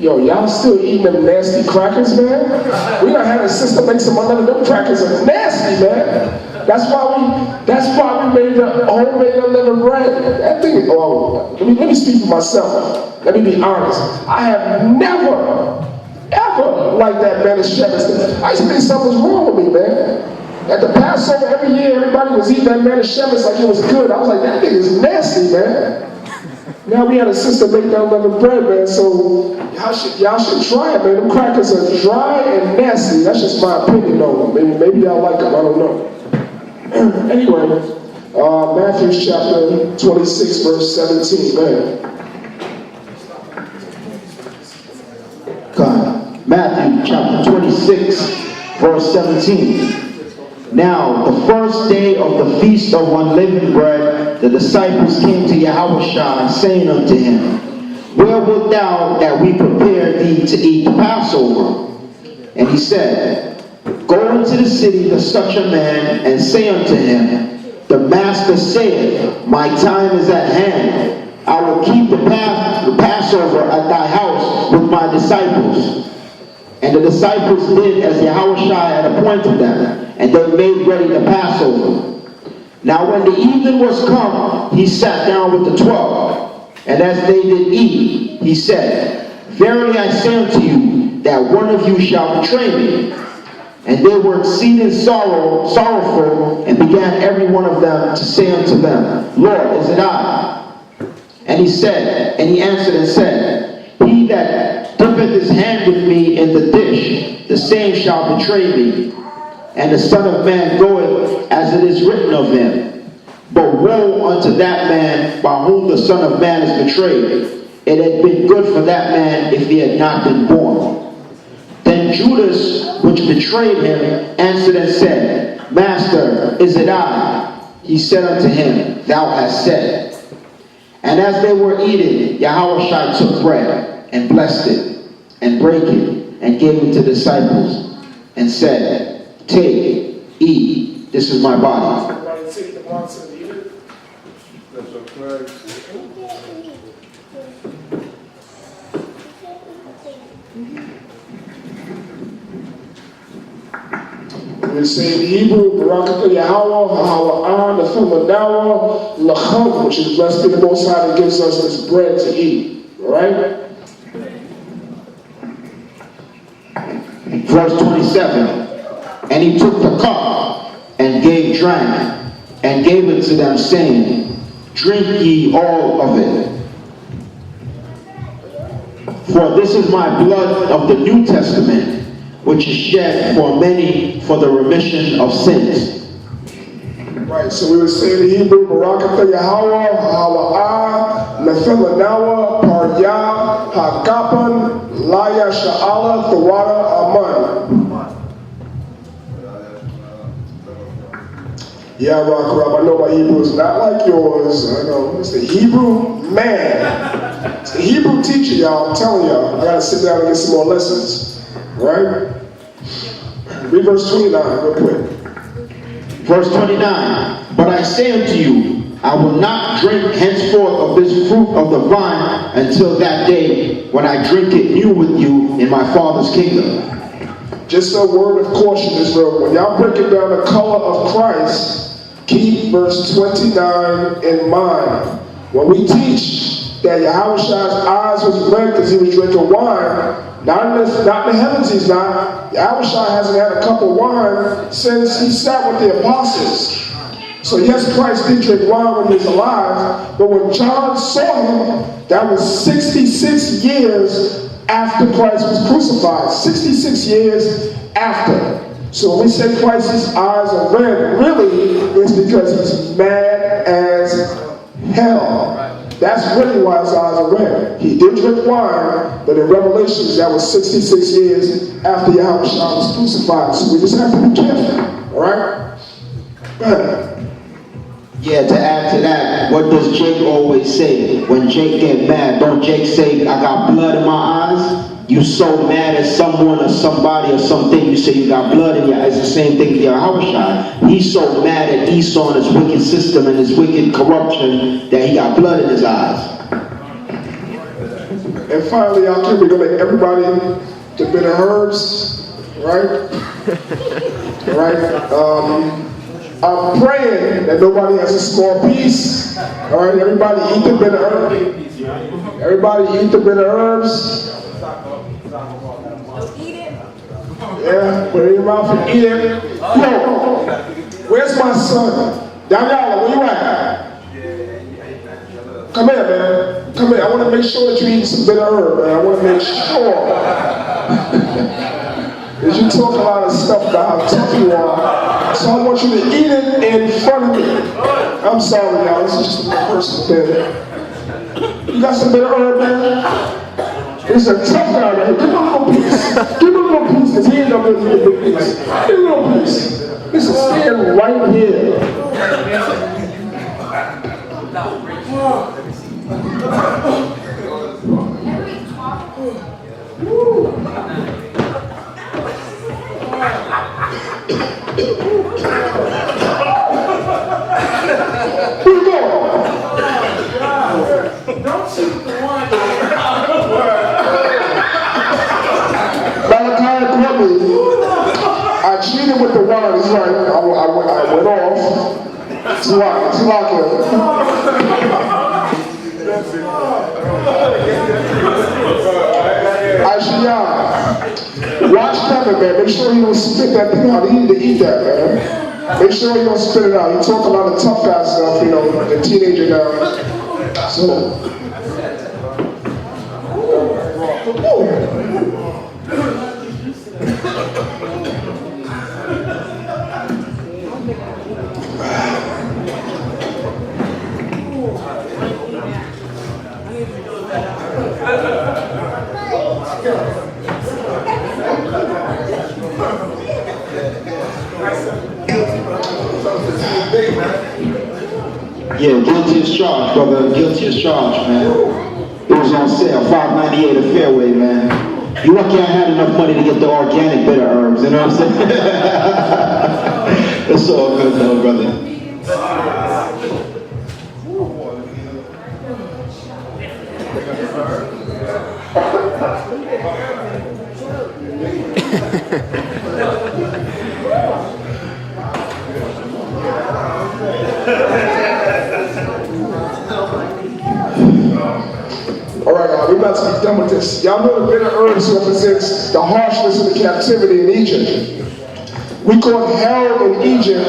Yo, y'all still eating them nasty crackers, man? We done had a sister make some of them crackers are nasty, man. That's why we made the homemade unleavened bread. That thing, let me speak for myself. Let me be honest. I have never, ever liked that Manischewitz. I used to think something was wrong with me, man. At the Passover every year, everybody was eating that Manischewitz like it was good. I was like, that thing is nasty, man. Now we had a sister make that unleavened bread, man, so y'all should try it, man. Them crackers are dry and nasty. That's just my opinion, though. Maybe y'all like them, I don't know. Anyway, Matthew chapter 26, verse 17, man. God. Matthew chapter 26, verse 17. Now, the first day of the feast of unleavened bread, the disciples came to Yahushua, saying unto him, Where wilt thou that we prepare thee to eat the Passover? And he said, Go into the city to such a man, and say unto him, The Master saith, My time is at hand. I will keep the Passover at thy house with my disciples. And the disciples did as Yahushua had appointed them, and they made ready the Passover. Now when the evening was come, he sat down with the 12. And as they did eat, he said, Verily I say unto you, that one of you shall betray me. And they were exceeding sorrowful, and began every one of them to say unto them, Lord, is it I? And he answered and said, He that dippeth his hand with me in the dish, the same shall betray me. And the Son of Man goeth as it is written of him. But woe unto that man by whom the Son of Man is betrayed. It had been good for that man if he had not been born. Then Judas, which betrayed him, answered and said, Master, is it I? He said unto him, Thou hast said. And as they were eating, Yahushua took bread, and blessed it, and brake it, and gave it to the disciples, and said, Take, eat, this is my body. Everybody take the box and eat it. That's okay. We say in Hebrew, Barakatah Yahweh, Ha'awa'an, Nefemadawa, Lacham, which is blessed be the Most High that gives us this bread to eat. Alright? Verse 27. And he took the cup, and drank, and gave it to them, saying, Drink ye all of it. For this is my blood of the New Testament, which is shed for many for the remission of sins. Right, so we would say in Hebrew, Barakatah Yahweh, Ha'awa'ah, Nefemadawa, Paryah, Ha'kapan, Laya Sha'ala, Thawada, Aman. Yeah, Rock, I know my Hebrew is not like yours. I know. It's the Hebrew man. It's the Hebrew teacher, y'all. I'm telling y'all. I got to sit down and get some more lessons. Right? Read verse 29 real quick. Verse 29. But I say unto you, I will not drink henceforth of this fruit of the vine until that day when I drink it new with you in my Father's kingdom. Just a word of caution, Israel. When y'all breaking down the color of Christ, keep verse 29 in mind. When we teach that Yahushua's eyes was red because he was drinking wine, not in the heavens he's not. Yahushua hasn't had a cup of wine since he sat with the apostles. So yes, Christ did drink wine when he was alive, but when John saw him, that was 66 years after Christ was crucified. 66 years after. So when we say Christ's eyes are red, really it's because he's mad as hell. That's really why his eyes are red. He did drink wine, but in Revelations that was 66 years after Yahushua was crucified. So we just have to be careful. Alright? Go ahead. Yeah, to add to that, what does Jake always say? When Jake get mad, don't Jake say, I got blood in my eyes? You so mad at someone or somebody or something, you say you got blood in your eyes. It's the same thing for Yahushua. He's so mad at Esau and his wicked system and his wicked corruption that he got blood in his eyes. And finally, out here, we're going to everybody the bitter herbs, right? Right? I'm praying that nobody has a small piece. All right, everybody eat the bitter herbs. Everybody eat the bitter herbs. Eat it. Yeah, put it in your mouth and eat it. Yo, where's my son? Banlawya, where you at? Come here, man. Come here. I want to make sure that you eat some bitter herb, man. I want to make sure. Because you talk a lot of stuff about how tough you are. So I want you to eat it in front of me. I'm sorry, y'all. This is just a personal thing. You got some bitter herb, man? This is a tough guy right here. Give him a little piece. Give him a little piece, because he ain't gonna give you a big piece. Give him a little piece. This is stand right here. Where you going? Don't shoot the one. I cheated with the wine. He's right. I went off. It's locked watch Kevin, man. Make sure he don't spit that thing out. He need to eat that, man. Make sure he don't spit it out. He talk a lot of tough guy stuff, you know, like a teenager now. So. Yeah, guilty as charged, brother. Guilty as charged, man. It was on sale, $5.98 a Fairway, man. You lucky I had enough money to get the organic bitter herbs, you know what I'm saying? It's all good though, brother. All right, we're about to be done with this. Y'all know the bitter herbs represents the harshness of the captivity in Egypt. We call it hell in Egypt,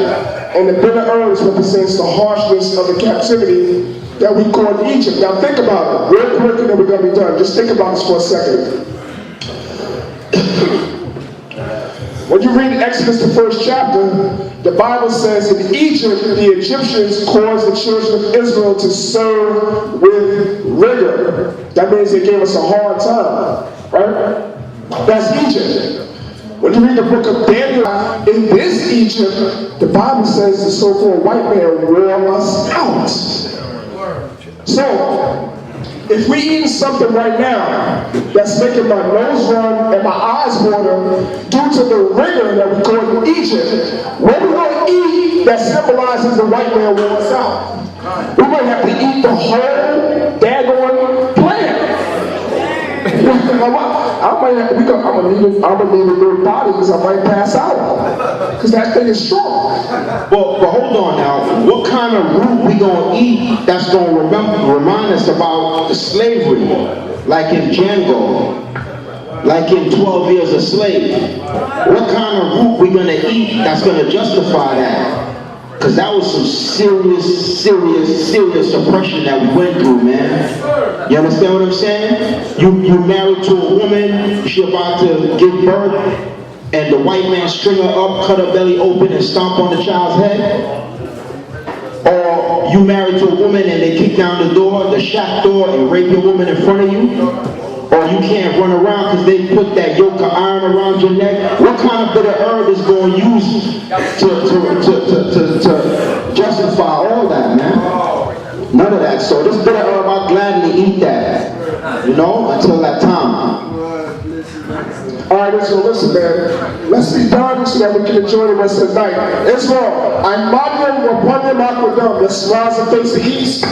and the bitter herbs represents the harshness of the captivity that we call Egypt. Now think about it, real quick, and then we're going to be done. Just think about this for a second. When you read Exodus, the first chapter, the Bible says in Egypt, the Egyptians caused the children of Israel to serve with rigor. That means they gave us a hard time, right? That's Egypt. When you read the book of Daniel, in this Egypt, the Bible says the so-called white man wore us out. So, if we eating something right now that's making my nose run and my eyes water due to the rigor that we call in Egypt, what are we going to eat that symbolizes the white man wore us out? We might have to eat the whole daggone plant. I'm gonna leave a little body because I might pass out. Because that thing is strong. But hold on now. What kind of root we gonna eat that's gonna remind us about the slavery? Like in Django, like in 12 Years a Slave. What kind of root we gonna eat that's gonna justify that? Because that was some serious oppression that we went through, man. You understand what I'm saying? You married to a woman, she about to give birth, and the white man string her up, cut her belly open, and stomp on the child's head? Or you married to a woman and they kick down the door, the shack door, and rape your woman in front of you? Or you can't run around because they put that yoke of iron around your neck? What kind of bitter herb is going to use to justify all that, man? None of that. So this bitter herb, I'll gladly eat that, you know, until that time. All right, so listen, man. Let's be done so that we can enjoy the rest of the night. Israel, I'm Magnum, Raponium, Aquadum. Let's rise and face the east.